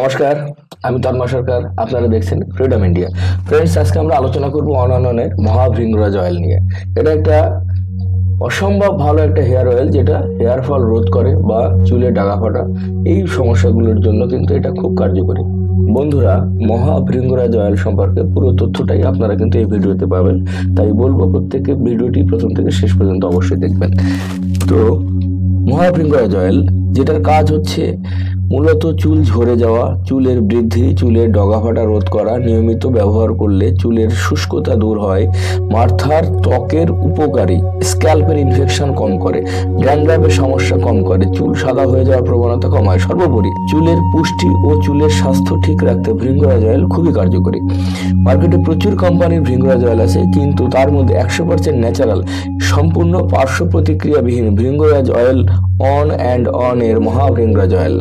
নমস্কার, আমি তন্ময় সরকার। আপনারা দেখছেন ফ্রিডম ইন্ডিয়া। ফ্রেন্ডস, আজকে আমরা আলোচনা করব অনন্যনের মহাভৃঙ্গরাজ অয়েল নিয়ে। এটা একটা অসম্ভব ভালো একটা হেয়ার অয়েল, যেটা হেয়ার ফল রোধ করে বা চুলে ডাগা ফাটা এই সমস্যাগুলোর জন্য কিন্তু এটা খুব কার্যকরী। বন্ধুরা, মহাভৃঙ্গরাজ অয়েল সম্পর্কে পুরো তথ্যটাই আপনারা কিন্তু এই ভিডিওতে পাবেন, তাই বলবো প্রত্যেকে ভিডিওটি প্রথম থেকে শেষ পর্যন্ত অবশ্যই দেখবেন। তো মহাভৃঙ্গরাজ অয়েল, যেটার কাজ হচ্ছে মূলত চুল ঝরে যাওয়া, চুলের বৃদ্ধি, চুলের ডগা ফাটা রোধ করা। নিয়মিত ব্যবহার করলে চুলের শুষ্কতা দূর হয়, মাথার ত্বকের উপকারী, স্ক্যাল্পের ইনফেকশন কম করে, ড্যান্ড্রাফের সমস্যা কম করে, চুল সাদা হয়ে যাওয়ার প্রবণতা কমায়। সর্বোপরি চুলের পুষ্টি ও চুলের স্বাস্থ্য ঠিক রাখতে ভৃঙ্গরাজ অয়েল খুবই কার্যকরী। মার্কেটে প্রচুর কোম্পানির ভৃঙ্গরাজ অয়েল আছে, কিন্তু তার মধ্যে 100% ন্যাচারাল, সম্পূর্ণ পার্শ্ব প্রতিক্রিয়াবিহীন bhringraj oil on and on এর মহাভৃঙ্গরাজ অয়েল।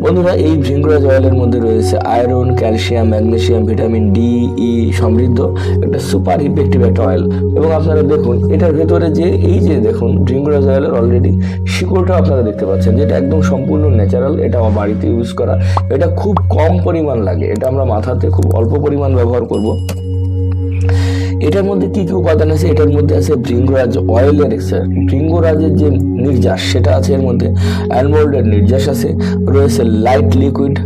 বন্ধুরা, এই ভৃঙ্গরাজ অয়েলের মধ্যে রয়েছে iron, calcium, magnesium, vitamin D, E সমৃদ্ধ একটা সুপার ইফেক্টিভ একটা অয়েল। এবং আপনারা দেখুন এটার ভেতরে যে এই যে দেখুন ভৃঙ্গরাজ অয়েলের অলরেডি শিকড়টা আপনারা দেখতে পাচ্ছেন, যেটা একদম সম্পূর্ণ ন্যাচারাল। এটা আমার বাড়িতে ইউজ করা, এটা খুব কম পরিমাণ লাগে, এটা আমরা মাথাতে খুব অল্প পরিমাণ ব্যবহার করব। এটার মধ্যে কি কি উপাদান আছে? এটার মধ্যে আছে ভৃঙ্গরাজ অয়েলের ভৃঙ্গরাজের যে নির্যাস সেটা আছে, এর মধ্যে অ্যালমন্ডের নির্যাস আছে, রয়েছে লাইট লিকুইড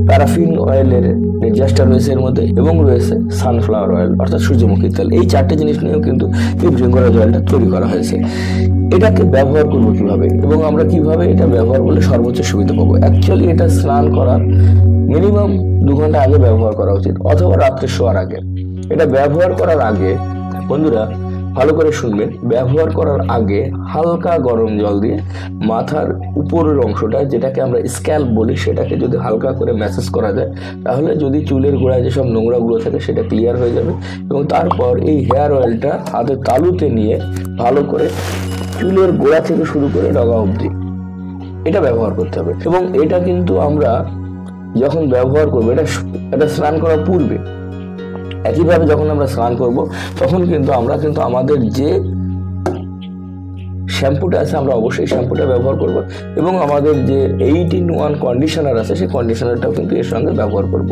প্যারাফিন অয়েলের নির্যাসটা রয়েছে এর মধ্যে, এবং রয়েছে সানফ্লাওয়ার অয়েল অর্থাৎ সূর্যমুখী তেল। এই চারটে জিনিস নিয়েও কিন্তু এই ভৃঙ্গরাজ অয়েলটা তৈরি করা হয়েছে। এটাকে ব্যবহার করবো কিভাবে এবং আমরা কিভাবে এটা ব্যবহার করলে সর্বোচ্চ সুবিধা পাবো? অ্যাকচুয়ালি এটা স্নান করার মিনিমাম 2 ঘন্টা আগে ব্যবহার করা উচিত, অথবা রাত্রে শোয়ার আগে। এটা ব্যবহার করার আগে বন্ধুরা ভালো করে শুনবেন, ব্যবহার করার আগে হালকা গরম জল দিয়ে মাথার উপরের অংশটা, যেটাকে আমরা স্ক্যাল্প বলি, সেটাকে যদি হালকা করে ম্যাসাজ করা যায়, তাহলে যদি চুলের গোড়ায় যেসব নোংরাগুলো থাকে সেটা ক্লিয়ার হয়ে যাবে। এবং তারপর এই হেয়ার অয়েলটা হাতের তালুতে নিয়ে ভালো করে চুলের গোড়া থেকে শুরু করে ডগা অবধি এটা ব্যবহার করতে হবে। এবং এটা কিন্তু আমরা যখন ব্যবহার করবো, এটা স্নান করার পূর্বে, একইভাবে যখন আমরা স্নান করব তখন কিন্তু আমরা আমাদের যে শ্যাম্পুটা আছে আমরা অবশ্যই শ্যাম্পুটা ব্যবহার করব, এবং আমাদের যে 8-in-1 কন্ডিশনার আছে সেই কন্ডিশনারটাও কিন্তু এর সঙ্গে ব্যবহার করব।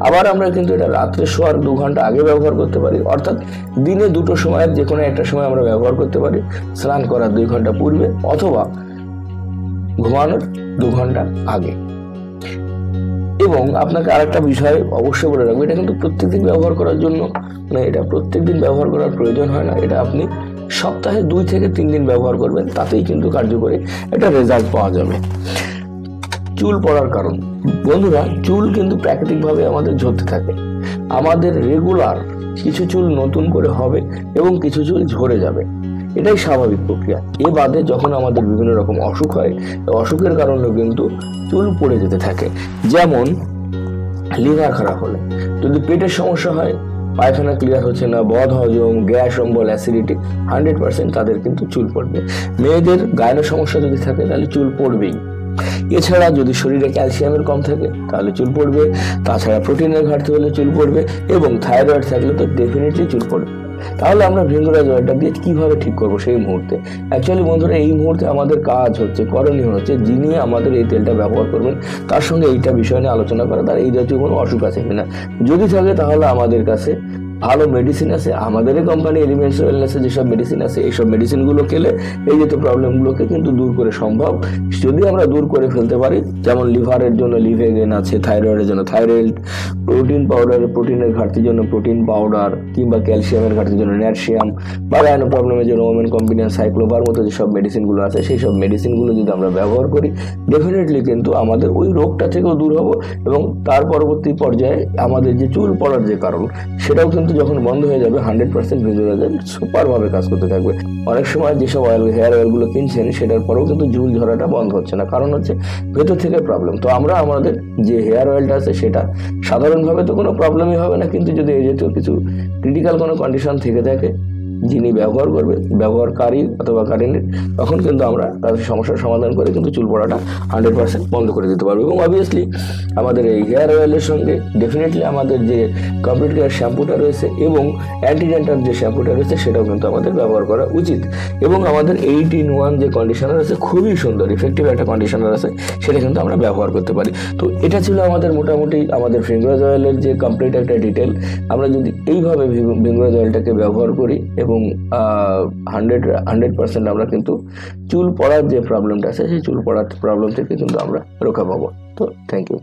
আবার আমরা কিন্তু এটা রাত্রে শোয়ার 2 ঘন্টা আগে ব্যবহার করতে পারি, অর্থাৎ দিনে দুটো সময়ের যে কোনো একটা সময় আমরা ব্যবহার করতে পারি, স্নান করার 2 ঘন্টা পূর্বে অথবা ঘুমানোর 2 ঘন্টা আগে। এবং আপনাকে আরেকটা বিষয় অবশ্যই বলে রাখবো, এটা কিন্তু প্রত্যেকদিন ব্যবহার করার জন্য এটা প্রত্যেকদিন ব্যবহার করার প্রয়োজন হয় না। এটা আপনি সপ্তাহে 2 থেকে 3 দিন ব্যবহার করবেন, তাতেই কিন্তু কার্যকরী এটা রেজাল্ট পাওয়া যাবে। চুল পড়ার কারণ বন্ধুরা, চুল কিন্তু প্রাকৃতিকভাবে আমাদের ঝরতে থাকে। আমাদের রেগুলার কিছু চুল নতুন করে হবে এবং কিছু চুল ঝরে যাবে, এটাই স্বাভাবিক প্রক্রিয়া। এ বাদে যখন আমাদের বিভিন্ন রকম অসুখ হয়, অসুখের কারণেও কিন্তু চুল পড়ে যেতে থাকে। যেমন লিভার খারাপ হলে, যদি পেটের সমস্যা হয়, পায়খানা ক্লিয়ার হচ্ছে না, বদ হজম, গ্যাস অম্বল, অ্যাসিডিটি, 100% তাদের কিন্তু চুল পড়বে। মেয়েদের গায়ের সমস্যা যদি থাকে তাহলে চুল পড়বেই। এছাড়া যদি শরীরে ক্যালসিয়ামের কম থাকে তাহলে চুল পড়বে, তাছাড়া প্রোটিনের ঘাটতি হলে চুল পড়বে, এবং থাইরয়েড থাকলে তো ডেফিনেটলি চুল পড়বে। তাহলে আমরা ভৃঙ্গরাজ অয়েলটা দিয়ে কিভাবে ঠিক করবো সেই মুহূর্তে? অ্যাকচুয়ালি বন্ধুরা, এই মুহূর্তে আমাদের কাজ হচ্ছে, করণীয় হচ্ছে, যিনি আমাদের এই তেলটা ব্যবহার করবেন তার সঙ্গে এইটা বিষয় নিয়ে আলোচনা করা, তার এই জাতীয় কোনো অসুখ আছে কিনা। যদি থাকে তাহলে আমাদের কাছে ভালো মেডিসিন আছে, আমাদের কোম্পানি এলিমেন্টস ওয়েলনেসে যেসব মেডিসিন আছে, এইসব মেডিসিনগুলো খেলে এই জাতীয় প্রবলেমগুলোকে কিন্তু দূর করে সম্ভব। যদি আমরা দূর করে ফেলতে পারি, যেমন লিভারের জন্য লিভেগেন আছে, থাইরয়েডের জন্য থাইরয়েড, প্রোটিন পাউডার, প্রোটিনের ঘাটতির জন্য প্রোটিন পাউডার, কিংবা ক্যালসিয়ামের ঘাটতির জন্য ন্যাটসিয়াম, বা গাইনো প্রবলেমের জন্য ওমেন কম্বিনেন্ট সাইক্লোবার মতো যেসব মেডিসিনগুলো আছে, সেই সব মেডিসিনগুলো যদি আমরা ব্যবহার করি, ডেফিনেটলি কিন্তু আমাদের ওই রোগটা থেকেও দূর হবো। এবং তার পরবর্তী পর্যায়ে আমাদের যে চুল পড়ার যে কারণ, সেটাও কিন্তু যখন বন্ধ হয়ে যাবে, 100% ভৃঙ্গরাজ অয়েল সুপারভাবে কাজ করতে থাকবে। অনেক সময় যেসব হেয়ার অয়েলগুলো কিনছেন সেটার পরেও কিন্তু চুল ঝরাটা বন্ধ হচ্ছে না, কারণ হচ্ছে ভেতর থেকে প্রবলেম। তো আমরা আমাদের যে হেয়ার অয়েলটা আছে সেটা সাধারণভাবে তো কোনো প্রবলেমই হবে না, কিন্তু যদি এই জাতীয় কিছু ক্রিটিক্যাল কোনো কন্ডিশন থেকে থাকে, যিনি ব্যবহারকারী অথবা কারিনী, তখন কিন্তু আমরা তাদের সমস্যার সমাধান করে কিন্তু চুল পড়াটা 100% বন্ধ করে দিতে পারবো। এবং অবভিয়াসলি আমাদের এই হেয়ার অয়েলের সঙ্গে ডেফিনেটলি আমাদের যে কমপ্লিট কেয়ার শ্যাম্পুটা রয়েছে এবং অ্যান্টিডেন্টার যে শ্যাম্পুটা রয়েছে সেটাও কিন্তু আমাদের ব্যবহার করা উচিত। এবং আমাদের 8-in-1 যে কন্ডিশনার আছে, খুবই সুন্দর ইফেক্টিভ একটা কন্ডিশনার আছে, সেটা কিন্তু আমরা ব্যবহার করতে পারি। তো এটা ছিল আমাদের মোটামুটি আমাদের ভৃঙ্গরাজ অয়েলের যে কমপ্লিট একটা ডিটেল। আমরা যদি এইভাবে ভৃঙ্গরাজ অয়েলটাকে ব্যবহার করি এবং 100% আমরা কিন্তু চুল পড়ার যে প্রবলেমটা আছে সেই চুল পড়ার প্রবলেম থেকে কিন্তু আমরা রক্ষা পাবো। তো থ্যাংক ইউ।